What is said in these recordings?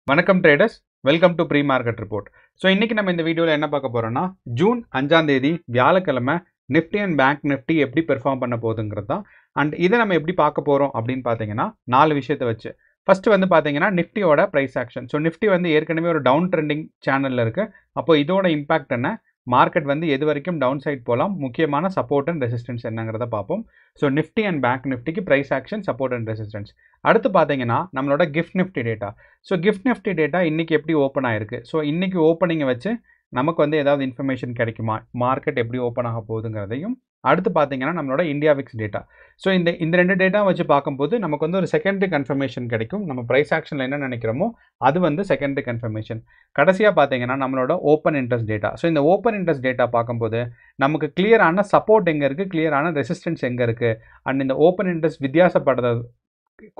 வணக்கம் traders, welcome to pre market report. So இன்றைக்கி நம்ம இந்த வீடியோவில் என்ன பார்க்க போகிறோம்னா, ஜூன் 5ஆம் தேதி வியாழக்கிழமை நிஃப்டி அண்ட் பேங்க் நிஃப்டி எப்படி பெர்ஃபார்ம் பண்ண போகுதுங்கிறது தான். அண்ட் இதை நம்ம எப்படி பார்க்க போகிறோம் அப்படின்னு பார்த்தீங்கன்னா 4 விஷயத்தை வச்சு. ஃபஸ்ட்டு வந்து பார்த்தீங்கன்னா நிஃப்டியோட ப்ரைஸ் ஆக்ஷன். ஸோ நிஃப்டி வந்து ஏற்கனவே ஒரு டவுன் ட்ரெண்டிங் சேனலில் இருக்குது. அப்போ இதோட இம்பாக்ட் என்ன, மார்க்கெட் வந்து எது வரைக்கும் டவுன் சைட் போகலாம், முக்கியமான சப்போர்ட் அண்ட் ரெசிஸ்டன்ஸ் என்னங்கிறத பார்ப்போம். ஸோ நிஃப்டி அண்ட் பேங்க் நிஃப்டிக்கு price action, support and resistance. அடுத்து பார்த்தீங்கன்னா நம்மளோட GIFT Nifty data. So GIFT Nifty data இன்றைக்கி எப்படி ஓப்பன் ஆயிருக்கு, ஸோ இன்றைக்கி ஓப்பனிங்கை வச்சு நமக்கு வந்து ஏதாவது இன்ஃபர்மேஷன் கிடைக்குமா, மார்க்கெட் எப்படி ஓப்பன் ஆக போகுதுங்கிறதையும். அடுத்து பார்த்தீங்கன்னா நம்மளோட இந்தியா விக்ஸ் டேட்டா. ஸோ இந்த ரெண்டு டேட்டா வச்சு பார்க்கும்போது நமக்கு வந்து ஒரு செகண்டரி கன்ஃபர்மேஷன் கிடைக்கும். நம்ம ப்ரைஸ் ஆக்ஷனில் என்ன நினைக்கிறோமோ அது வந்து செகண்டரி கன்ஃபர்மேஷன். கடைசியாக பார்த்தீங்கன்னா நம்மளோட ஓப்பன் இன்ட்ரெஸ்ட் டேட்டா. ஸோ இந்த ஓப்பன் இன்ட்ரெஸ்ட் டேட்டா பார்க்கும்போது நமக்கு கிளியரான சப்போர்ட் எங்கே இருக்குது, கிளியரான ரெசிஸ்டன்ஸ் எங்கே இருக்குது, அண்ட் இந்த ஓப்பன் இன்ட்ரெஸ்ட் வித்தியாசப்படுறது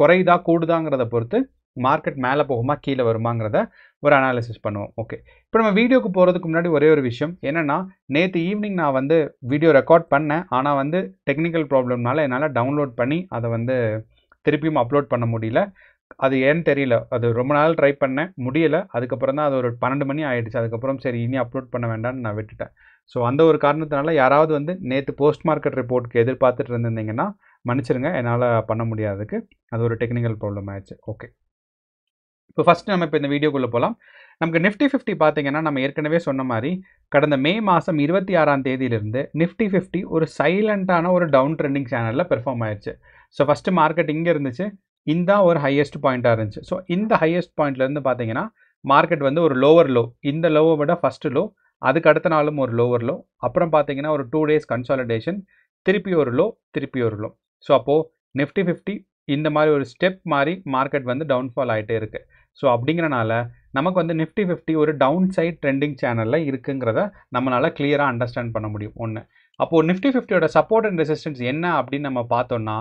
குறையுதா கூடுதாங்கிறத பொறுத்து மார்க்கெட் மேலே போகுமா கீழே வருமாங்கிறத ஒரு அனாலிசிஸ் பண்ணுவோம். ஓகே, இப்போ நம்ம வீடியோக்கு போகிறதுக்கு முன்னாடி ஒரே ஒரு விஷயம் என்னென்னா, நேற்று ஈவினிங் நான் வந்து வீடியோ ரெக்கார்ட் பண்ணேன். ஆனால் வந்து டெக்னிக்கல் ப்ராப்ளம்னால என்னால் டவுன்லோட் பண்ணி அதை வந்து திருப்பியும் அப்லோட் பண்ண முடியல. அது ஏன்னு தெரியல, அது ரொம்ப நாள் ட்ரை பண்ணேன், முடியலை. அதுக்கப்புறம் தான் அது ஒரு 12 மணி ஆகிடுச்சு. அதுக்கப்புறம் சரி இனி அப்லோட் பண்ண வேண்டாம்னு நான் விட்டுட்டேன். ஸோ அந்த ஒரு காரணத்தினால யாராவது வந்து நேற்று போஸ்ட் மார்க்கெட் ரிப்போர்ட்டுக்கு எதிர்பார்த்துட்டு இருந்திருந்தீங்கன்னா மன்னிச்சிருங்க, என்னால் பண்ண முடியாததுக்கு. அது ஒரு டெக்னிக்கல் ப்ராப்ளம் ஆயிடுச்சு. ஓகே, இப்போ ஃபஸ்ட்டு நம்ம இப்போ இந்த வீடியோக்குள்ளே போகலாம். நமக்கு நிஃப்டி 50 பார்த்தீங்கன்னா நம்ம ஏற்கனவே சொன்ன மாதிரி கடந்த மே மாதம் 26ஆம் தேதியிலிருந்து நிஃப்டி 50 ஒரு சைலண்ட்டான ஒரு டவுன் ட்ரெண்டிங் சேனலில் பெர்ஃபார்ம் ஆயிடுச்சு. ஸோ ஃபஸ்ட்டு மார்க்கெட் இங்கே இருந்துச்சு, இந்த ஒரு ஹையஸ்ட் பாயிண்ட்டாக இருந்துச்சு. ஸோ இந்த ஹையஸ்ட் பாயிண்ட்லேருந்து பார்த்தீங்கன்னா மார்க்கெட் வந்து ஒரு லோவர் லோ, இந்த லோவை விட ஃபஸ்ட்டு லோ, அதுக்கு அடுத்த நாளும் ஒரு லோவர் லோ, அப்புறம் பார்த்தீங்கன்னா ஒரு 2 days கன்சாலிடேஷன், திருப்பி ஒரு லோ, திருப்பி ஒரு லோ. ஸோ அப்போது நிஃப்டி 50 இந்த மாதிரி ஒரு ஸ்டெப் மாதிரி மார்க்கெட் வந்து டவுன்ஃபால் ஆகிட்டே இருக்குது. ஸோ அப்படிங்கிறனால நமக்கு வந்து நிஃப்டி 50 ஒரு டவுன் சைட் ட்ரெண்டிங் சேனலில் இருக்குங்கிறத நம்மளால் கிளியராக அண்டர்ஸ்டாண்ட் பண்ண முடியும். ஒன்று, அப்போது நிஃப்டி 50யோட சப்போர்ட் அண்ட் ரெசிஸ்டன்ஸ் என்ன அப்படின்னு நம்ம பார்த்தோம்னா,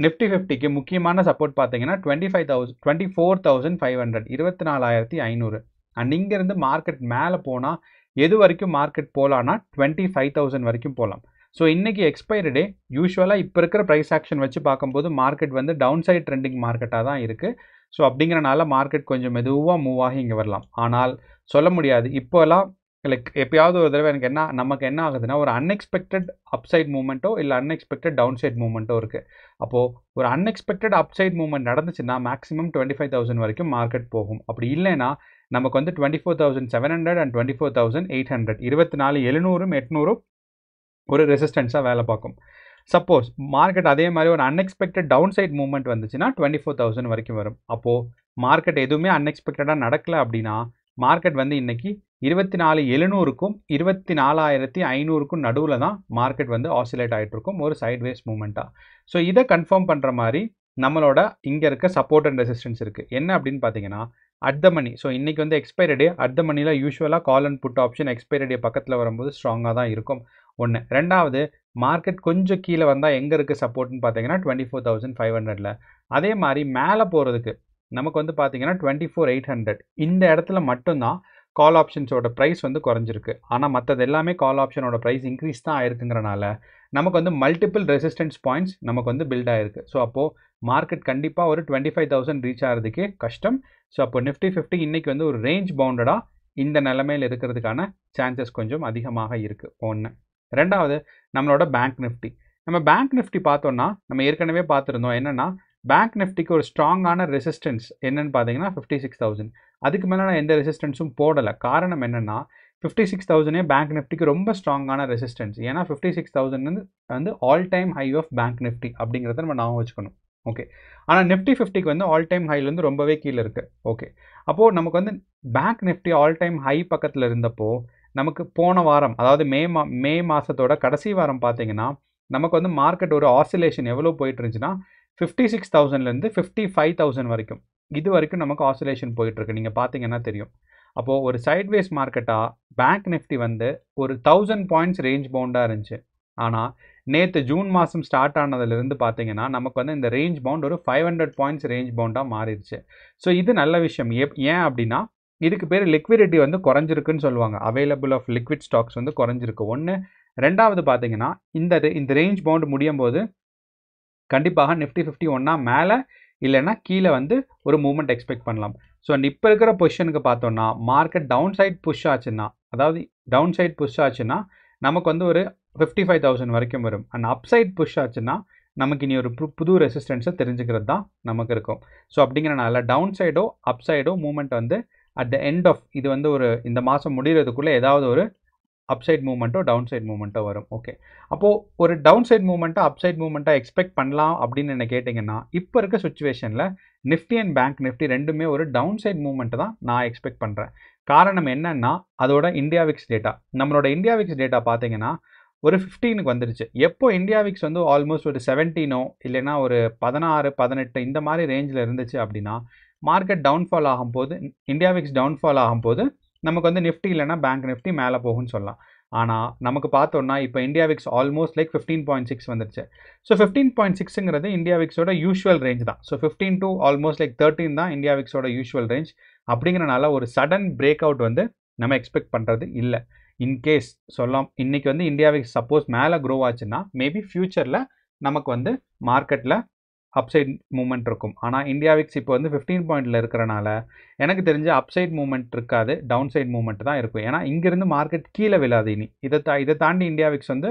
நிஃப்டி 50க்கு முக்கியமான சப்போர்ட் பார்த்தீங்கன்னா 24,500 24,500. அண்ட் இங்கேருந்து மார்க்கெட் மேலே போனால் எது வரைக்கும் மார்க்கெட் போகலான்னா 25,000 வரைக்கும் போகலாம். ஸோ இன்றைக்கி எக்ஸ்பைரி டே. யூஸ்வலாக இப்போ இருக்கிற ப்ரைஸ் ஆக்ஷன் வச்சு பார்க்கும்போது மார்க்கெட் வந்து டவுன் சைட் ட்ரெண்டிங் மார்க்கெட்டாக தான் இருக்குது. ஸோ அப்படிங்கிறனால மார்க்கெட் கொஞ்சம் மெதுவாக மூவ் ஆகி இங்கே வரலாம். ஆனால் சொல்ல முடியாது, இப்போலாம் லைக் எப்பயாவது ஒரு தடவை நமக்கு என்ன ஆகுதுன்னா, ஒரு அன்எக்ஸ்பெக்டட் அப்சைட் மூமெண்ட்டோ இல்லை அன்எக்ஸ்பெக்டட் டவுன் சைட் மூமெண்ட்டோ இருக்குது. அப்போது ஒரு அன்எக்ஸ்பெக்டட் அப்சைட் மூமெண்ட் நடந்துச்சுன்னா மேக்ஸிமம் 25,000 வரைக்கும் மார்க்கெட் போகும். அப்படி இல்லைன்னா நமக்கு வந்து 24,700 அண்ட் 24,800 24,700 800 ஒரு ரெசிஸ்டன்ஸாக வேலை பார்க்கும். சப்போஸ் மார்க்கெட் அதே மாதிரி ஒரு அன்எக்ஸ்பெக்டட் டவுன் சைட் மூவ்மெண்ட் வந்துச்சுன்னா 24,000 வரைக்கும் வரும். அப்போது மார்க்கெட் எதுவுமே அன்எக்ஸ்பெக்டடாக நடக்கலை அப்படின்னா மார்க்கெட் வந்து இன்றைக்கி 24,700க்கும் 24,500க்கும் நடுவில் தான் மார்க்கெட் வந்து ஆசிலேட் ஆகிட்டு இருக்கும், ஒரு சைட்வேஸ் மூமெண்ட்டாக. ஸோ இதை கன்ஃபார்ம் பண்ணுற மாதிரி நம்மளோட இங்கே இருக்க சப்போர்ட் அண்ட் ரெசிஸ்டன்ஸ் இருக்குது. என்ன அப்படின்னு பார்த்தீங்கன்னா அட் த மணி. ஸோ இன்றைக்கி வந்து எக்ஸ்பைரி டே. அட் த மணியில் யூஸ்வலாக call and put option expiry day பக்கத்தில் வரும்போது ஸ்ட்ராங்காக தான் இருக்கும். ஒன்று. ரெண்டாவது, மார்க்கெட் கொஞ்சம் கீழே வந்தால் எங்கே இருக்குது சப்போர்ட்னு பார்த்தீங்கன்னா 24,500ல். அதே மாதிரி மேலே போகிறதுக்கு நமக்கு வந்து பார்த்தீங்கன்னா 24,800. இந்த இடத்துல மட்டும்தான் கால் ஆப்ஷன்ஸோட ப்ரைஸ் வந்து குறைஞ்சிருக்கு. ஆனால் மற்றது எல்லாமே கால் ஆப்ஷனோட ப்ரைஸ் இன்க்ரீஸ் தான் ஆயிருக்குங்கிறனால நமக்கு வந்து மல்டிபிள் ரெசிஸ்டன்ஸ் பாயிண்ட்ஸ் நமக்கு வந்து பில்ட் ஆகிருக்கு. ஸோ அப்போது மார்க்கெட் கண்டிப்பாக ஒரு 25,000 ரீச் ஆகிறதுக்கே கஷ்டம். ஸோ அப்போ நிஃப்டி 50 இன்றைக்கி வந்து ஒரு ரேஞ்ச் பவுண்டடாக இந்த நிலைமையில் இருக்கிறதுக்கான சான்சஸ் கொஞ்சம் அதிகமாக இருக்குது. ஒன்று. ரெண்டாவது, நம்மளோட பேங்க் நிஃப்டி. நம்ம பேங்க் நிஃப்டி பார்த்தோன்னா நம்ம ஏற்கனவே பார்த்துருந்தோம். என்னென்னா பேங்க் நிஃப்டிக்கு ஒரு ஸ்ட்ராங்கான ரெசிஸ்டன்ஸ் என்னென்னு பார்த்தீங்கன்னா 56,000. அதுக்கு மேலே நான் எந்த ரெசிஸ்டன்ஸும் போடலை. காரணம் என்னென்னா 56,000 பேங்க் நிஃப்டிக்கு ரொம்ப ஸ்ட்ராங்கான ரெசிஸ்டன்ஸ். ஏன்னா 56,000 வந்து all time high of bank Nifty அப்படிங்கிறத நம்ம ஞாபகம் வச்சுக்கணும். ஓகே, ஆனால் நிஃப்டி 50க்கு வந்து ஆல் டைம் ஹைலேருந்து ரொம்பவே கீழே இருக்குது. ஓகே, அப்போது நமக்கு வந்து bank Nifty all time high பக்கத்தில் இருந்தப்போ நமக்கு போன வாரம், அதாவது மே மாதத்தோட கடைசி வாரம் பார்த்தீங்கன்னா நமக்கு வந்து மார்க்கெட் ஒரு ஆசிலேஷன் எவ்வளோ போயிட்டு இருந்துச்சுன்னா 56,000லேருந்து 55,000 வரைக்கும். இது வரைக்கும் நமக்கு ஆசிலேஷன் போயிட்டுருக்கு, நீங்கள் பார்த்தீங்கன்னா தெரியும். அப்போது ஒரு சைட்வேஸ் மார்க்கெட்டாக பேங்க் நிஃப்டி வந்து ஒரு 1000 பாயிண்ட்ஸ் ரேஞ்ச் பவுண்டாக இருந்துச்சு. ஆனால் நேற்று ஜூன் மாதம் ஸ்டார்ட் ஆனதுலேருந்து பார்த்தீங்கன்னா நமக்கு வந்து இந்த ரேஞ்ச் பவுண்ட் ஒரு 500 பாயிண்ட்ஸ் ரேஞ்ச் பவுண்டாக மாறிடுச்சு. ஸோ இது நல்ல விஷயம். ஏன் அப்படின்னா இதுக்கு பேர் லிக்விடிட்டி வந்து குறைஞ்சிருக்குன்னு சொல்லுவாங்க. அவைலபிள் ஆஃப் லிக்விட் ஸ்டாக்ஸ் வந்து குறைஞ்சிருக்கு. ஒன்று. ரெண்டாவது பார்த்தீங்கன்னா இந்த ரேஞ்ச் பவுண்ட் முடியும் போது கண்டிப்பாக நிஃப்டி 50 ஒன்றா மேலே இல்லைன்னா கீழே வந்து ஒரு மூவ்மெண்ட் எக்ஸ்பெக்ட் பண்ணலாம். ஸோ அண்ட் இப்போ இருக்கிற பொசிஷனுக்கு பார்த்தோம்னா மார்க்கெட் டவுன் சைட் புஷ் ஆச்சுன்னா, அதாவது டவுன் சைட் புஷ் ஆச்சுன்னா நமக்கு வந்து ஒரு 55,000 வரைக்கும் வரும். அண்ட் அப் சைட் புஷ் ஆச்சுன்னா நமக்கு இனி ஒரு புது ரெசிஸ்டன்ஸை தெரிஞ்சுக்கிறது தான் நமக்கு இருக்கும். ஸோ அப்படிங்கிறனால டவுன் சைடோ அப் சைடோ மூவ்மெண்ட் வந்து அட் த எண்ட் ஆஃப் இது வந்து ஒரு இந்த மாதம் முடிகிறதுக்குள்ளே ஏதாவது ஒரு அப்சைட் மூவ்மெண்ட்டோ டவுன் சைட் மூவ்மெண்ட்டோ வரும். ஓகே, அப்போது ஒரு டவுன் சைட் மூவ்மெண்ட்டோ அப்சைட் மூவ்மெண்ட்டோ எக்ஸ்பெக்ட் பண்ணலாம் அப்படின்னு என்ன கேட்டிங்கன்னா, இப்போ இருக்க சுச்சுவேஷனில் நிஃப்டி அண்ட் பேங்க் நிஃப்டி ரெண்டுமே ஒரு டவுன் சைட் மூவ்மெண்ட் தான் நான் எக்ஸ்பெக்ட் பண்ணுறேன். காரணம் என்னன்னா அதோட இந்தியா விக்ஸ் டேட்டா, நம்மளோட இந்தியா விக்ஸ் டேட்டா பார்த்தீங்கன்னா ஒரு 15க்கு வந்துருச்சு. எப்போ இந்தியா விக்ஸ் வந்து ஆல்மோஸ்ட் ஒரு 17ஓ இல்லைன்னா ஒரு 16 18 இந்த மாதிரி ரேஞ்சில் இருந்துச்சு அப்படின்னா மார்க்கெட் டவுன்ஃபால் ஆகும்போது, இந்தியா விக்ஸ் டவுன்ஃபால் ஆகும்போது நமக்கு வந்து நிஃப்டி இல்லைனா பேங்க் நிஃப்டி மேலே போகும்னு சொல்லலாம். ஆனால் நமக்கு பார்த்தோன்னா இப்போ இந்தியா விக்ஸ் ஆல்மோஸ்ட் லைக் 15.6 வந்துருச்சு. ஸோ 15.6ங்கிறது இந்தியா விக்ஸோட யூஷுவல் ரேஞ்ச் தான். ஸோ 15 to ஆல்மோஸ்ட் லைக் 13 தான் இந்தியா விக்ஸோட யூஷுவல் ரேஞ்ச். அப்படிங்கிறனால ஒரு சடன் பிரேக் அவுட் வந்து நம்ம எக்ஸ்பெக்ட் பண்ணுறது இல்லை. இன்கேஸ் சொல்லலாம் இன்றைக்கி வந்து இந்தியா விக்ஸ் சப்போஸ் மேலே க்ரோ ஆச்சுன்னா மேபி ஃப்யூச்சரில் நமக்கு வந்து மார்க்கெட்டில் அப்சைட் மூவ்மெண்ட் இருக்கும். ஆனால் இந்தியா விக்ஸ் இப்போ வந்து 15 பாயிண்டில் இருக்கிறனால எனக்கு தெரிஞ்ச அப்சைட் மூவ்மெண்ட் இருக்காது, டவுன் சைட் மூவ்மெண்ட் தான் இருக்கும். ஏன்னா இங்கேருந்து மார்க்கெட் கீழே விழாது. இனி இதை தாண்டி இந்தியா விக்ஸ் வந்து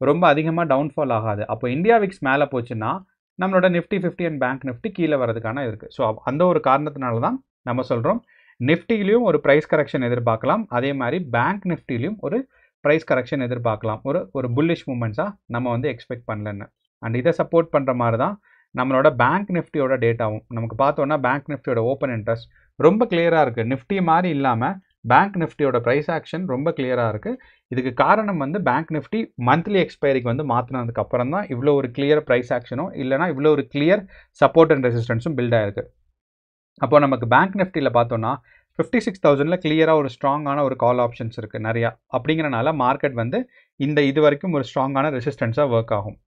ரொம்ப அதிகமாக டவுன்ஃபால் ஆகாது. அப்போ இந்தியா விக்ஸ் மேலே போச்சுன்னா நம்மளோட நிஃப்டி 50 அண்ட் பேங்க் நிஃப்டி கீழே வரதுக்கான இருக்குது. ஸோ அந்த ஒரு காரணத்தினால தான் நம்ம சொல்கிறோம் நிஃப்டிலையும் ஒரு ப்ரைஸ் கரெக்ஷன் எதிர்பார்க்கலாம், அதே மாதிரி பேங்க் நிஃப்டிலையும் ஒரு ப்ரைஸ் கரெக்ஷன் எதிர்பார்க்கலாம். ஒரு புல்லிஷ் மூவ்மெண்ட்ஸாக நம்ம வந்து எக்ஸ்பெக்ட் பண்ணலன்னு. அண்ட் இதை சப்போர்ட் பண்ணுற மாதிரி தான் நம்மளோட பேங்க் நிஃப்டியோட டேட்டாவும் நமக்கு பார்த்தோன்னா பேங்க் நிஃப்டியோட ஓப்பன் இன்ட்ரெஸ்ட் ரொம்ப கிளியராக இருக்குது. நிஃப்டி மாதிரி இல்லாமல் பேங்க் நிஃப்டியோட ப்ரைஸ் ஆக்ஷன் ரொம்ப கிளியராக இருக்குது. இதுக்கு காரணம் வந்து பேங்க் நிஃப்டி மந்த்லி எக்ஸ்பைரிக்கு வந்து மாற்றினதுக்கு அப்புறம் தான் இவ்வளோ ஒரு கிளியர் ப்ரைஸ் ஆக்ஷனும் இல்லைனா இவ்வளோ ஒரு கிளியர் சப்போர்ட் அண்ட் ரெசிஸ்டன்ஸும் பில்ட் ஆயிருக்கு. அப்போ நமக்கு பேங்க் நிஃப்டியில் பார்த்தோன்னா 56,000ல் கிளியராக ஒரு ஸ்ட்ராங்கான ஒரு கால் ஆப்ஷன்ஸ் இருக்குது நிறையா. அப்படிங்கிறனால மார்க்கெட் வந்து இது வரைக்கும் ஒரு ஸ்ட்ராங்கான ரெசிஸ்டன்ஸாக ஒர்க் ஆகும்.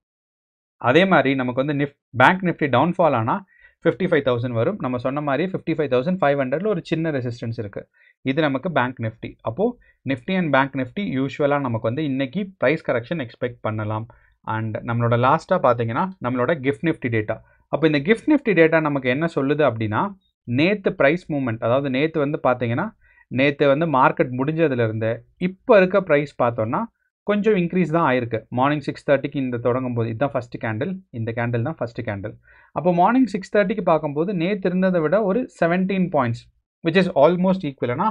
அதே மாதிரி நமக்கு வந்து பேங்க் நிஃப்டி டவுன்ஃபால் ஆனால் 55,000 வரும். நம்ம சொன்ன மாதிரி 55,500ல் ஒரு சின்ன ரெசிஸ்டன்ஸ் இருக்குது. இது நமக்கு பேங்க் நிஃப்டி. அப்போது நிஃப்டி அண்ட் பேங்க் நிஃப்டி யூஸ்வலாக நமக்கு வந்து இன்றைக்கி ப்ரைஸ் கரெக்ஷன் எக்ஸ்பெக்ட் பண்ணலாம். அண்ட் நம்மளோட லாஸ்ட்டாக பார்த்தீங்கன்னா நம்மளோட கிஃப்ட் நிஃப்டி டேட்டா. அப்போ இந்த கிஃப்ட் நிஃப்டி டேட்டா நமக்கு என்ன சொல்லுது அப்படின்னா, நேற்று ப்ரைஸ் மூவ்மெண்ட், அதாவது நேற்று வந்து பார்த்தீங்கன்னா நேற்று வந்து மார்க்கெட் முடிஞ்சதுலேருந்து இப்போ இருக்க ப்ரைஸ் பார்த்தோன்னா கொஞ்சம் இன்க்ரீஸ் தான் ஆயிருக்கு. மார்னிங் 6:30க்கு இந்த தொடங்கும் போது இதுதான் ஃபஸ்ட்டு கேண்டில், இந்த கேண்டில் தான் ஃபஸ்ட்டு கேண்டில். அப்போ மார்னிங் 6:30க்கு பார்க்கும்போது நேற்று இருந்ததை விட ஒரு 17 பாயிண்ட்ஸ் விச் இஸ் ஆல்மோஸ்ட் ஈக்குவல்னா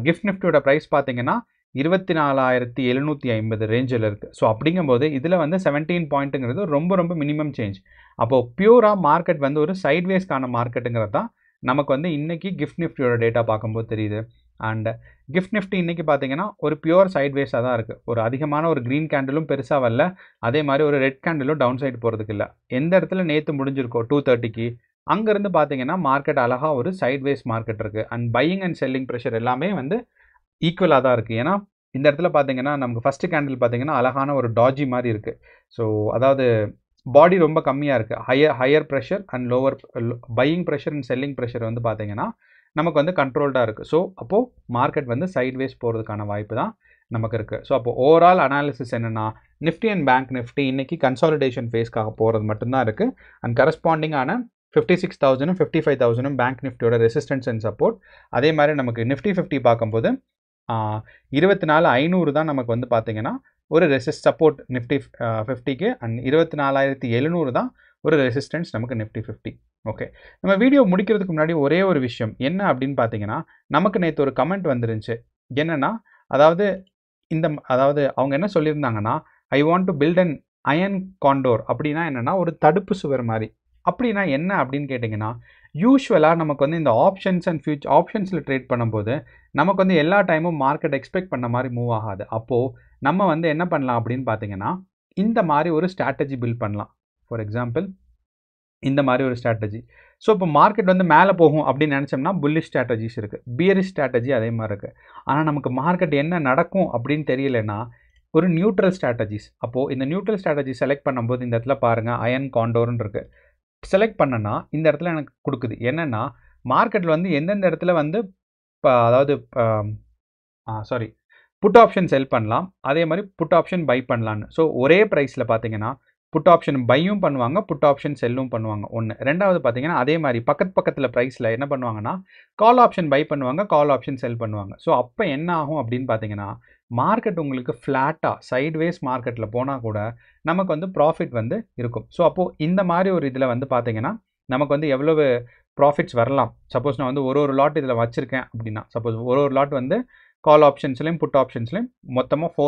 கிஃப்ட் நிஃப்டியோட ப்ரைஸ் பார்த்தீங்கன்னா 24,750 ரேஞ்சில் இருக்குது. ஸோ அப்படிங்கும்போது இதில் வந்து 17 பாயிண்ட்டுங்கிறது ரொம்ப ரொம்ப மினிமம் சேஞ்ச். அப்போது பியூராக மார்க்கெட் வந்து ஒரு சைட்வேஸ்க்கான மார்க்கெட்டுங்கிறது தான் நமக்கு வந்து இன்றைக்கி கிஃப்ட் நிஃப்டியோட டேட்டா பார்க்கும்போது தெரியுது. அண்ட் கிஃப்ட் நிஃப்டி இன்றைக்கி பார்த்தீங்கன்னா ஒரு பியூர் சைட்வேஸாக தான் இருக்குது. ஒரு அதிகமான ஒரு க்ரீன் கேண்டிலும் பெருசாக வரல, அதே மாதிரி ஒரு ரெட் கேண்டிலும் டவுன் சைடு போகிறதுக்கு இல்லை. எந்த இடத்துல நேற்று முடிஞ்சிருக்கோ 2:30க்கு அங்கேருந்து பார்த்தீங்கன்னா மார்க்கெட் அழகாக ஒரு சைட்வேஸ் மார்க்கெட் இருக்குது. And buying and selling pressure எல்லாமே வந்து ஈக்குவலாக தான் இருக்குது. ஏன்னா இந்த இடத்துல பார்த்தீங்கன்னா நமக்கு ஃபஸ்ட்டு கேண்டில் பார்த்தீங்கன்னா அழகான ஒரு டாஜி மாதிரி இருக்குது. ஸோ அதாவது பாடி ரொம்ப கம்மியாக இருக்குது. Higher pressure and lower buying pressure and selling pressure வந்து பார்த்தீங்கன்னா நமக்கு வந்து கண்ட்ரோல்டாக இருக்குது. ஸோ அப்போது மார்க்கெட் வந்து சைட்வேஸ் போகிறதுக்கான வாய்ப்பு தான் நமக்கு இருக்குது. ஸோ அப்போது ஓவரால் அனாலிசிஸ் என்னென்னா நிஃப்டி அண்ட் பேங்க் நிஃப்டி இன்றைக்கி கன்சாலிடேஷன் ஃபேஸ்க்காக போகிறது மட்டும்தான் இருக்குது. அண்ட் கரஸ்பாண்டிங்கான 56,000 55,000 பேங்க் நிஃப்டியோட ரெசிஸ்டன்ஸ் அண்ட் சப்போர்ட். அதே மாதிரி நமக்கு நிஃப்டி 50 பார்க்கும்போது 24,500 தான் நமக்கு வந்து பார்த்தீங்கன்னா ஒரு சப்போர்ட் நிஃப்டி 50க்கு. அண்ட் 24,700 தான் ஒரு ரெசிஸ்டன்ஸ் நமக்கு நிஃப்டி 50. ஓகே, நம்ம வீடியோ முடிக்கிறதுக்கு முன்னாடி ஒரே ஒரு விஷயம் என்ன அப்படின்னு பார்த்தீங்கன்னா, நமக்கு நேற்று ஒரு கமெண்ட் வந்துருந்துச்சு. என்னென்னா அதாவது அவங்க என்ன சொல்லியிருந்தாங்கன்னா, I want to build an iron condor. அப்படின்னா என்னென்னா ஒரு தடுப்பு சுவர் மாதிரி. அப்படின்னா என்ன அப்படின்னு கேட்டிங்கன்னா, யூஸ்வலாக நமக்கு வந்து இந்த ஆப்ஷன்ஸ் அண்ட் ஆப்ஷன்ஸில் ட்ரேட் பண்ணும்போது நமக்கு வந்து எல்லா டைமும் மார்க்கெட் எக்ஸ்பெக்ட் பண்ண மாதிரி மூவ் ஆகாது. அப்போது நம்ம வந்து என்ன பண்ணலாம் அப்படின்னு பார்த்தீங்கன்னா, இந்த மாதிரி ஒரு ஸ்ட்ராட்டஜி பில்ட் பண்ணலாம். ஃபார் எக்ஸாம்பிள் இந்த மாதிரி ஒரு ஸ்ட்ராட்டஜி. ஸோ இப்போ மார்க்கெட் வந்து மேலே போகும் அப்படின்னு நினச்சோம்னா புல்லிஷ் ஸ்ட்ராட்டஜிஸ் இருக்குது, பியரிஷ் ஸ்ட்ராட்டஜி அதே மாதிரி இருக்குது. ஆனால் நமக்கு மார்க்கெட் என்ன நடக்கும் அப்படின்னு தெரியலன்னா ஒரு நியூட்ரல் ஸ்ட்ராட்டஜிஸ். அப்போது இந்த நியூட்ரல் ஸ்ட்ராட்டஜி செலக்ட் பண்ணும்போது இந்த இடத்துல பாருங்கள் அயன் காண்டோர்னு இருக்குது. செலக்ட் பண்ணனா இந்த இடத்துல எனக்கு கொடுக்குது என்னென்னா மார்க்கெட்டில் வந்து எந்தெந்த இடத்துல வந்து அதாவது புட் ஆப்ஷன் செல் பண்ணலாம், அதே மாதிரி புட் ஆப்ஷன் பை பண்ணலான்னு. ஸோ ஒரே ப்ரைஸில் பார்த்தீங்கன்னா புட் ஆப்ஷன் பையும் பண்ணுவாங்க, புட் ஆப்ஷன் செல்லும் பண்ணுவாங்க ஒன்று. ரெண்டாவது பார்த்தீங்கன்னா அதே மாதிரி பக்கத்தில் ப்ரைஸில் என்ன பண்ணுவாங்கன்னா கால் ஆப்ஷன் பை பண்ணுவாங்க, கால் ஆப்ஷன் செல் பண்ணுவாங்க. ஸோ அப்போ என்ன ஆகும் அப்படின்னு பார்த்தீங்கன்னா மார்க்கெட் உங்களுக்கு ஃப்ளாட்டாக சைட்வேஸ் மார்க்கெட்டில் போனால் கூட நமக்கு வந்து ப்ராஃபிட் வந்து இருக்கும். ஸோ அப்போது இந்த மாதிரி ஒரு இதில் வந்து பார்த்தீங்கன்னா நமக்கு வந்து எவ்வளவு ப்ராஃபிட்ஸ் வரலாம். சப்போஸ் நான் வந்து ஒரு லாட் இதில் வச்சுருக்கேன் அப்படின்னா, சப்போஸ் ஒரு லாட் வந்து கால் ஆப்ஷன்ஸ்லையும் புட் ஆப்ஷன்ஸ்லையும் மொத்தமாக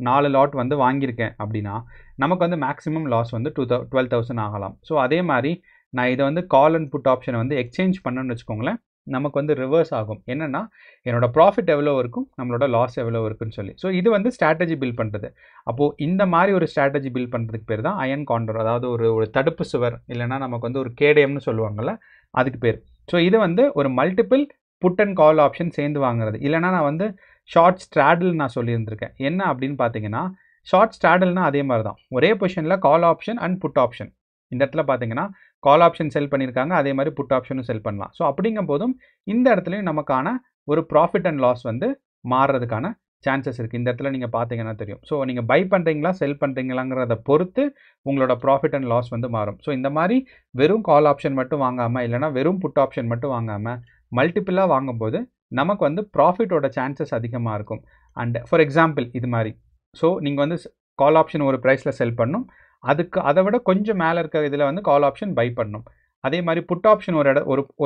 4 லாட் வந்து வாங்கியிருக்கேன் அப்படின்னா நமக்கு வந்து மேக்ஸிமம் லாஸ் வந்து 12,000 ஆகலாம். ஸோ அதே மாதிரி நான் இதை வந்து கால் அண்ட் புட் ஆப்ஷனை வந்து எக்ஸ்சேஞ்ச் பண்ணணும்னு வச்சுக்கோங்களேன், நமக்கு வந்து ரிவர்ஸ் ஆகும். என்னென்னா என்னோட ப்ராஃபிட் எவ்வளோ இருக்கும், நம்மளோட லாஸ் எவ்வளோ இருக்குன்னு சொல்லி. ஸோ இது வந்து ஸ்ட்ராட்டஜி பில்ட் பண்ணுறது. அப்போது இந்த மாதிரி ஒரு ஸ்ட்ராட்டஜி பில்ட் பண்ணுறதுக்கு பேர் தான் அயன் காண்டர், அதாவது ஒரு தடுப்பு சுவர், இல்லைனா நமக்கு வந்து ஒரு கேடயம்னு சொல்லுவாங்கள்ல, அதுக்கு பேர். ஸோ இது வந்து ஒரு multiple put and call option சேர்ந்து வாங்குறது. இல்லைனா நான் வந்து ஷார்ட் ஸ்ட்ராடில் நான் சொல்லியிருந்திருக்கேன். என்ன அப்படின்னு பார்த்தீங்கன்னா ஷார்ட் ஸ்ட்ராடல்னா அதே மாதிரி தான், ஒரே பொசிஷனில் call option and put option. இந்த இடத்துல பார்த்தீங்கன்னா கால் ஆப்ஷன் செல் பண்ணியிருக்காங்க, அதே மாதிரி புட் ஆப்ஷனும் செல் பண்ணலாம். ஸோ அப்படிங்கும் போதும் இந்த இடத்துலையும் நமக்கான ஒரு ப்ராஃபிட் அண்ட் லாஸ் வந்து மாறுறதுக்கான சான்சஸ் இருக்குது. இந்த இடத்துல நீங்கள் பார்த்தீங்கன்னா தெரியும். ஸோ நீங்கள் பை பண்ணுறீங்களா செல் பண்ணுறீங்களாங்கிறத பொறுத்து உங்களோட ப்ராஃபிட் அண்ட் லாஸ் வந்து மாறும். ஸோ இந்த மாதிரி வெறும் கால் ஆப்ஷன் மட்டும் வாங்காமல், இல்லைனா வெறும் புட் ஆப்ஷன் மட்டும் வாங்காமல் மல்டிபிளாக வாங்கும்போது நமக்கு வந்து ப்ராஃபிட்டோட சான்சஸ் அதிகமாக இருக்கும். அண்ட் ஃபார் எக்ஸாம்பிள் இது மாதிரி, ஸோ நீங்கள் வந்து கால் ஆப்ஷன் ஒரு ப்ரைஸில் செல் பண்ணணும், அதை விட கொஞ்சம் மேலே இருக்கிற இதில் வந்து கால் ஆப்ஷன் பை பண்ணணும். அதே மாதிரி புட் ஆப்ஷன்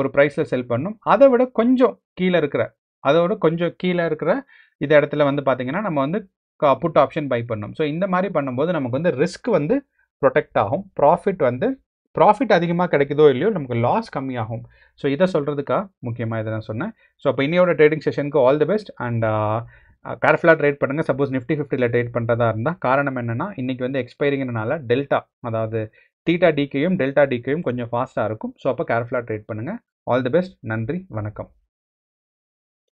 ஒரு ப்ரைஸில் செல் பண்ணணும், அதை விட கொஞ்சம் கீழே இருக்கிற இந்த இடத்துல வந்து பார்த்தீங்கன்னா நம்ம வந்து புட் ஆப்ஷன் பை பண்ணணும். ஸோ இந்த மாதிரி பண்ணும்போது நமக்கு வந்து ரிஸ்க் வந்து ப்ரொடெக்ட் ஆகும், ப்ராஃபிட் அதிகமாக கிடைக்குதோ இல்லையோ நமக்கு லாஸ் கம்மியாகும். ஸோ இதை சொல்கிறதுக்காக முக்கியமாக இதை நான் சொன்னேன். ஸோ அப்போ இன்னையோட ட்ரேடிங் செஷனுக்கு ஆல் தி பெஸ்ட் அண்ட் கேர்ஃபுல்லாக ட்ரேட் பண்ணுங்கள். சப்போஸ் நிஃப்டி 50ல் ட்ரேட் பண்ணுறதா இருந்தால், காரணம் என்னென்னா இன்றைக்கி வந்து எக்ஸ்பைரிங்கிறனால டெல்டா, அதாவது தீட்டா டிகேயும் டெல்டா டிகேயும் கொஞ்சம் ஃபாஸ்ட்டாக இருக்கும். ஸோ அப்போ கேர்ஃபுல்லாக ட்ரேட் பண்ணுங்கள். All the best. நன்றி, வணக்கம்.